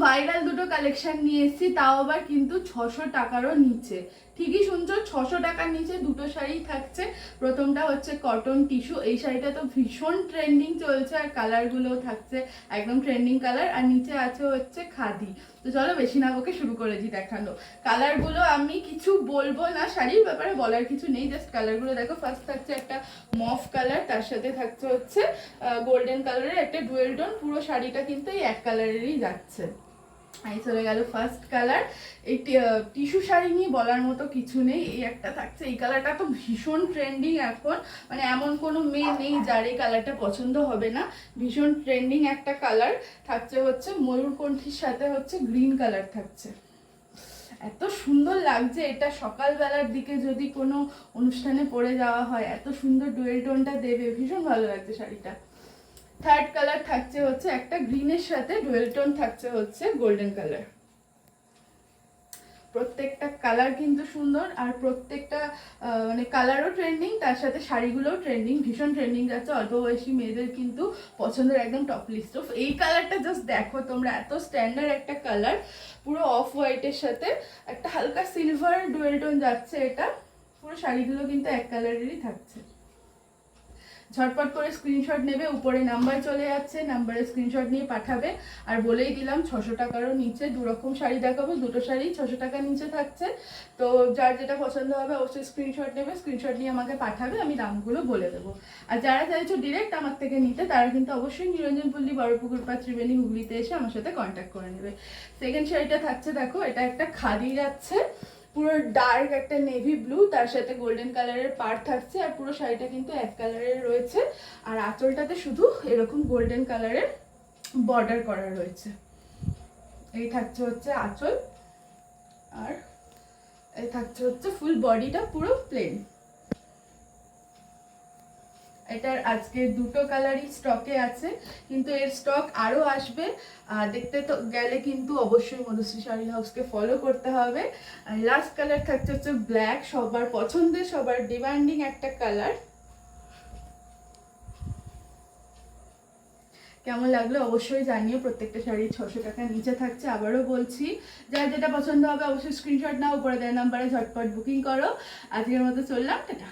Viral দুটো collection নিয়ে এসেছি, তাও আবার কিন্তু 600 টাকারও নিচে। ঠিকই শুনছো, 600 টাকার নিচে দুটো শাড়ি থাকছে। প্রথমটা হচ্ছে কটন টিস্যু, এই শাড়িটা তো ভীষণ ট্রেন্ডিং চলছে, আর কালারগুলোও থাকছে একদম ট্রেন্ডিং কালার, আর নিচে আছে হচ্ছে খাদি। তো চলো বেশি না বকে শুরু করেছি দেখানো। কালারগুলো আমি কিছু বলবো না, শাড়ির ব্যাপারে বলার কিছু নেই, জাস্ট কালারগুলো দেখো। ফার্স্ট থাকছে একটা মফ কালার, তার সাথে থাকছে হচ্ছে গোল্ডেন কালারের একটা ডুয়েল টোন। পুরো শাড়িটা কিন্তু এই এক কালারেরই যাচ্ছে। এই চলে গেল ফার্স্ট কালার। এই টিস্যু শাড়ি নিয়ে বলার মতো কিছু নেই। এই একটা থাকছে, এই কালারটা তো ভীষণ ট্রেন্ডিং এখন, মানে এমন কোনো মেয়ে নেই যার এই কালারটা পছন্দ হবে না। ভীষণ ট্রেন্ডিং একটা কালার থাকছে হচ্ছে ময়ূরকণ্ঠীর সাথে হচ্ছে গ্রিন কালার থাকছে। এত সুন্দর লাগছে এটা, সকালবেলার দিকে যদি কোনো অনুষ্ঠানে পরে যাওয়া হয়, এত সুন্দর ডুয়েল টোনটা দেবে, ভীষণ ভালো লাগছে শাড়িটা। থার্ড কালার থাকছে হচ্ছে একটা গ্রিনের সাথে ডুয়েল টোন থাকছে হচ্ছে গোল্ডেন কালার। প্রত্যেকটা কালার কিন্তু সুন্দর, আর প্রত্যেকটা মানে কালারও ট্রেন্ডিং, তার সাথে শাড়িগুলোও ট্রেন্ডিং, ভীষণ ট্রেন্ডিং যাচ্ছে। অল্প বয়সী মেয়েদের কিন্তু পছন্দের একদম টপ লিস্ট অফ। এই কালারটা জাস্ট দেখো তোমরা, এত স্ট্যান্ডার্ড একটা কালার, পুরো অফ হোয়াইটের সাথে একটা হালকা সিলভার ডুয়েল টোন যাচ্ছে এটা। পুরো শাড়িগুলো কিন্তু এক কালারেরই থাকছে। ঝটপট করে স্ক্রিনশট নেবে, উপরে নাম্বার চলে যাচ্ছে, নাম্বারে স্ক্রিনশট নিয়ে পাঠাবে। আর বলেই দিলাম 600 টাকারও নিচে দুরকম শাড়ি দেখাবো, দুটো শাড়ি 600 টাকার নিচে থাকছে। তো যার যেটা পছন্দ হবে অবশ্যই স্ক্রিনশট নেবে, স্ক্রিনশট নিয়ে আমাকে পাঠাবে, আমি দামগুলো বলে দেবো। আর যারা চাইছো ডিরেক্ট আমার থেকে নিতে, তারা কিন্তু অবশ্যই নিরঞ্জনপল্লী বড়পুকুর পাড় ত্রিবেণী হুগলিতে এসে আমার সাথে কন্ট্যাক্ট করে নেবে। সেকেন্ড শাড়িটা থাকছে দেখো, এটা একটা খাদি যাচ্ছে, পুরো ডার্ক একটা নেভি ব্লু, তার সাথে গোল্ডেন কালারের পাড় থাকছে, আর পুরো শাড়িটা কিন্তু এক কালারের রয়েছে। আর আঁচলটাতে শুধু এরকম গোল্ডেন কালারের বর্ডার করা রয়েছে। এই থাকছে হচ্ছে আঁচল, আর এই থাকছে হচ্ছে ফুল বডিটা পুরো প্লেন। এটার আজকে দুটো কালারই স্টকে আছে, কিন্তু এর স্টক আরও আসবে। দেখতে তো গেলে কিন্তু অবশ্যই মধুশ্রী শাড়ি হাউসকে ফলো করতে হবে। আর লাস্ট কালার থাকছে হচ্ছে ব্ল্যাক, সবার পছন্দের, সবার ডিমান্ডিং একটা কালার। কেমন লাগলো অবশ্যই জানিও। প্রত্যেকটা শাড়ি 600 টাকার নিচে থাকছে। আবারও বলছি, যার যেটা পছন্দ হবে অবশ্যই স্ক্রিনশট নাও, উপরে দেওয়া নাম্বারে ঝটপট বুকিং করো। আজকের মতো চললাম, টাটা।